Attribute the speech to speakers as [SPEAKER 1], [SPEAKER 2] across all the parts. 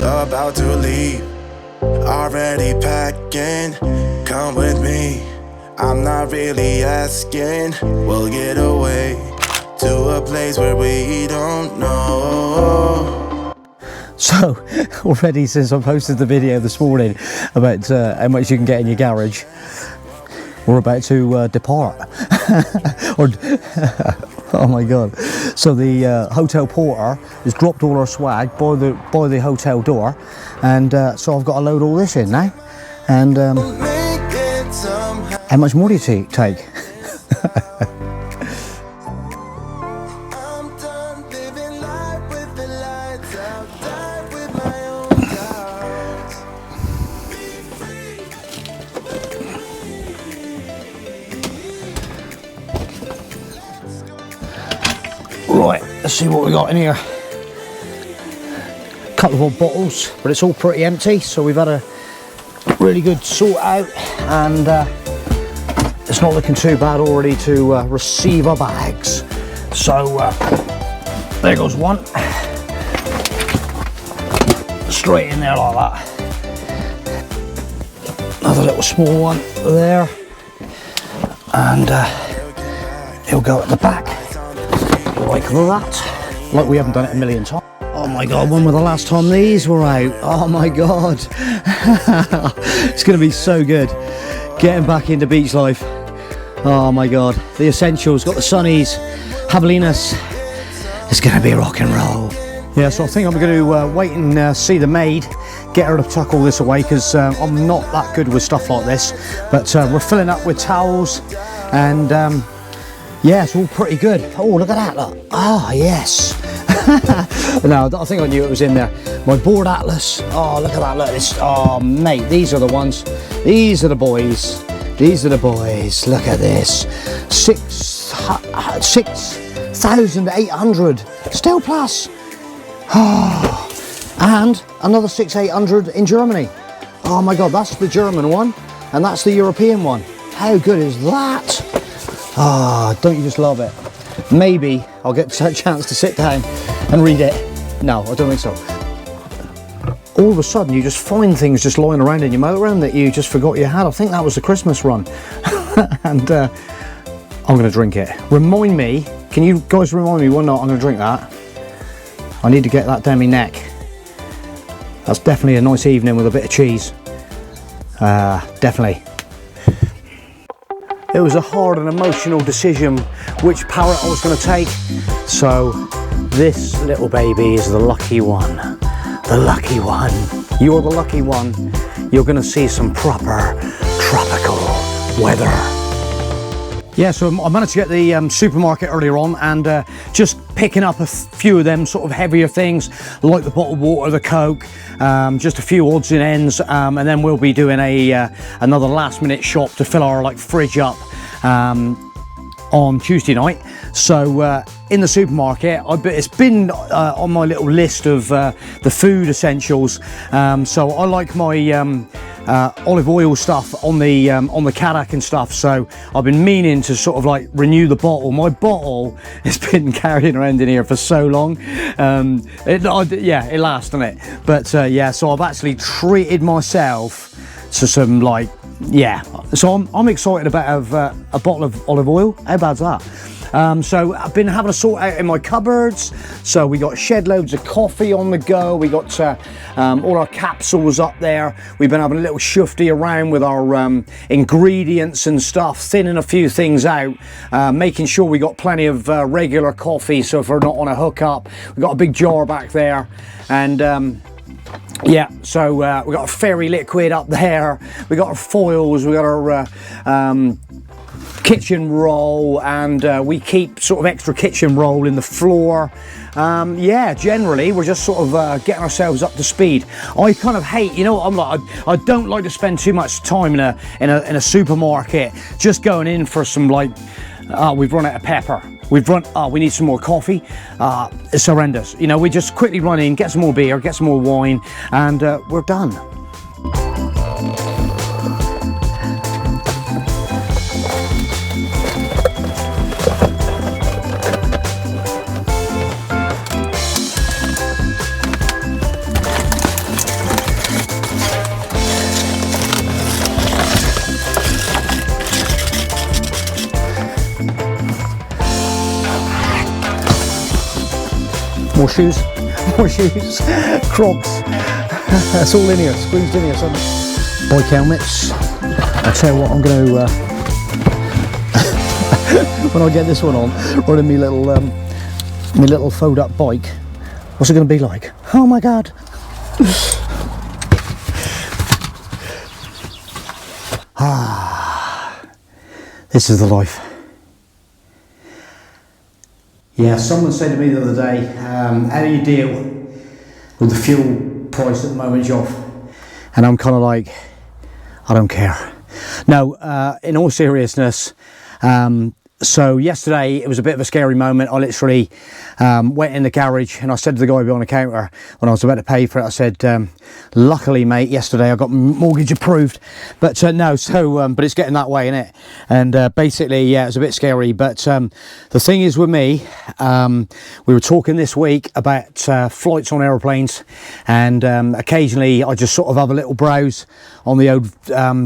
[SPEAKER 1] about to leave. Already packing, come with me. I'm not really asking, we'll get away to a place where we don't know.
[SPEAKER 2] So, already since I posted the video this morning about how much you can get in your garage, we're about to depart. Oh my god. So the hotel porter has dropped all our swag by the hotel door, and so I've got to load all this in now. And how much more do you take? Right, let's see what we got in here. Couple of old bottles, but it's all pretty empty, so we've had a really good sort out, and it's not looking too bad already to receive our bags. So there goes one, straight in there like that. Another little small one there, and it'll go at the back like that, like we haven't done it a million times. Oh my god, when was the last time these were out? Oh my god. It's going to be so good getting back into beach life. Oh my god, the essentials, got the sunnies, javelinas. It's going to be rock and roll. Yeah, so I think I'm going to wait and see the maid, get her to tuck all this away, because I'm not that good with stuff like this. But we're filling up with towels, and yeah, it's all pretty good. Oh, look at that, look. Ah, yes. No, I think I knew it was in there. My board atlas. Oh, look at that, look. This, oh, mate, these are the ones. These are the boys. These are the boys. Look at this. 6,800. Still plus. Oh, and another 6,800 in Germany. Oh my god, that's the German one, and that's the European one. How good is that? Ah, oh, don't you just love it? Maybe I'll get a chance to sit down and read it. No, I don't think so. All of a sudden you just find things just lying around in your motorhome that you just forgot you had. I think that was the Christmas run. And I'm going to drink it. Remind me, can you guys remind me when not I'm going to drink that? I need to get that down my neck. That's definitely a nice evening with a bit of cheese. Definitely. It was a hard and emotional decision which parrot I was going to take. So this little baby is the lucky one. The lucky one. You're the lucky one. You're going to see some proper tropical weather. Yeah, so I managed to get the supermarket earlier on, and just picking up a few of them sort of heavier things like the bottled water, the Coke, just a few odds and ends, and then we'll be doing another last minute shop to fill our fridge up on Tuesday night. So in the supermarket, it's been on my little list of the food essentials. So I like my olive oil stuff on the Cadillac and stuff, so I've been meaning to sort of renew the bottle. My bottle has been carrying around in here for so long. It lasts, doesn't it? But yeah, so I've actually treated myself to some so I'm excited about a bottle of olive oil. How bad's that? So I've been having a sort out in my cupboards. So we got shed loads of coffee on the go. We got all our capsules up there. We've been having a little shufty around with our ingredients and stuff, thinning a few things out, making sure we got plenty of regular coffee, so if we're not on a hookup. We've got a big jar back there, and yeah, so we got our fairy liquid up there. We got our foils. We got our kitchen roll, and we keep sort of extra kitchen roll in the floor. Yeah, generally we're just sort of getting ourselves up to speed. I kind of hate, you know what I'm like, I don't like to spend too much time in a supermarket just going in for some we've run out of pepper, we need some more coffee. It's horrendous. You know, we just quickly run in, get some more beer, get some more wine, and we're done. More shoes, more shoes, Crocs. That's all in here, squeezed in here. So bike helmets. I'll tell you what, I'm going to when I get this one on, running me little fold up bike. What's it going to be like? Oh my god! This is the life. Yeah, someone said to me the other day, how do you deal with the fuel price at the moment, Joff? And I'm kind of like, I don't care. No, in all seriousness, so yesterday it was a bit of a scary moment. I literally went in the garage and I said to the guy behind the counter when I was about to pay for it, I said, luckily mate, yesterday I got mortgage approved, but no, so but it's getting that way, innit? And basically, yeah, it was a bit scary, but the thing is with me, we were talking this week about flights on aeroplanes, and occasionally I just sort of have a little browse on the old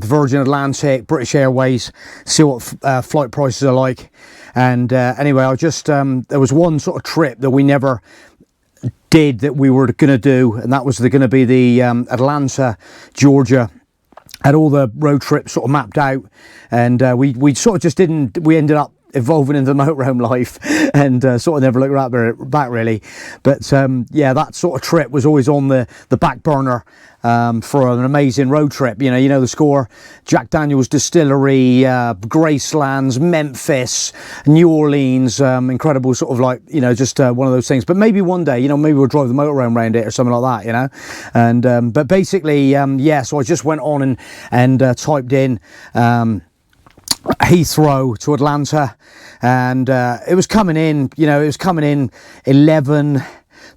[SPEAKER 2] Virgin Atlantic, British Airways, see what flight prices are like. And anyway, I just there was one sort of trip that we never did that we were going to do, and that was going to be the Atlanta, Georgia. Had all the road trips sort of mapped out, and we sort of just didn't. We ended up evolving into the motorhome life, and sort of never looked back really. But yeah, that sort of trip was always on the back burner for an amazing road trip. You know the score: Jack Daniel's Distillery, Gracelands, Memphis, New Orleans. Incredible, sort of like, just one of those things. But maybe one day, maybe we'll drive the motorhome around it or something like that, And but basically, yeah. So I just went on and typed in Heathrow to Atlanta, and it was coming in, it was coming in 11,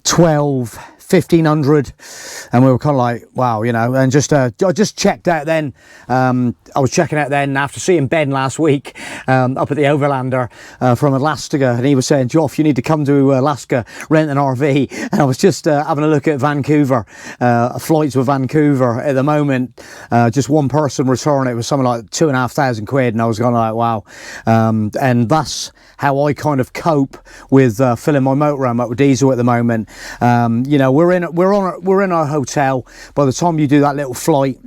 [SPEAKER 2] 12, 1500, and we were kind of like, wow, and just I just checked out then. I was checking out then after seeing Ben last week up at the Overlander from Alaska, and he was saying, Joff, you need to come to Alaska, rent an RV. And I was just having a look at Vancouver, flights with Vancouver at the moment, just one person return, it was something like 2,500 quid, and I was kind of like, wow. And that's how I kind of cope with filling my motorhome up with diesel at the moment. We're in our hotel. By the time you do that little flight,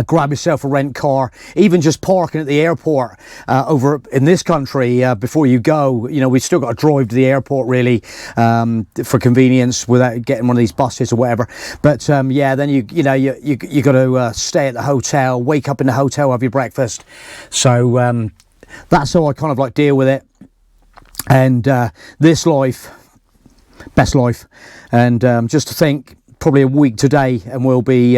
[SPEAKER 2] grab yourself a rent car, even just parking at the airport over in this country before you go. We've still got to drive to the airport really for convenience without getting one of these buses or whatever. But yeah, then you got to stay at the hotel, wake up in the hotel, have your breakfast. So that's how I kind of like deal with it. And this life, best life. And just to think, probably a week today and we'll be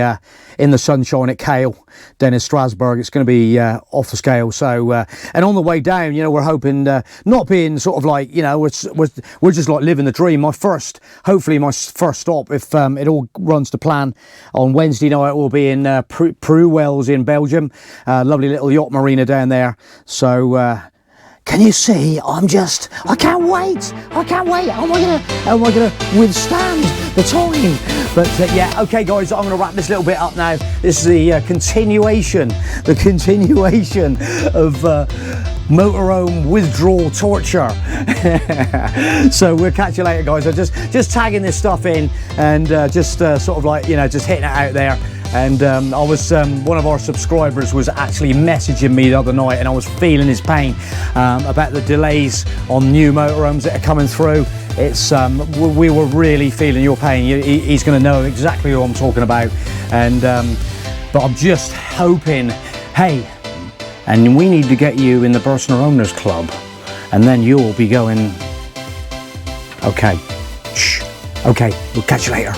[SPEAKER 2] in the sunshine at Kale down in Strasbourg. It's going to be off the scale. So and on the way down, we're hoping not being sort of like, we're just like living the dream. Hopefully my first stop, if it all runs to plan, on Wednesday night will be in Pruwels in Belgium. Lovely little yacht marina down there. So can you see? I can't wait. How am I gonna withstand the time? But yeah, okay guys, I'm gonna wrap this little bit up now. This is the continuation of motorhome withdrawal torture. So we'll catch you later guys. I'm just tagging this stuff in and just sort of like, just hitting it out there. And I was one of our subscribers was actually messaging me the other night, and I was feeling his pain about the delays on new motorhomes that are coming through. It's we were really feeling your pain. He's going to know exactly who I'm talking about. And but I'm just hoping, hey, and we need to get you in the Burstner Owners Club, and then you'll be going, okay, shh, okay, we'll catch you later.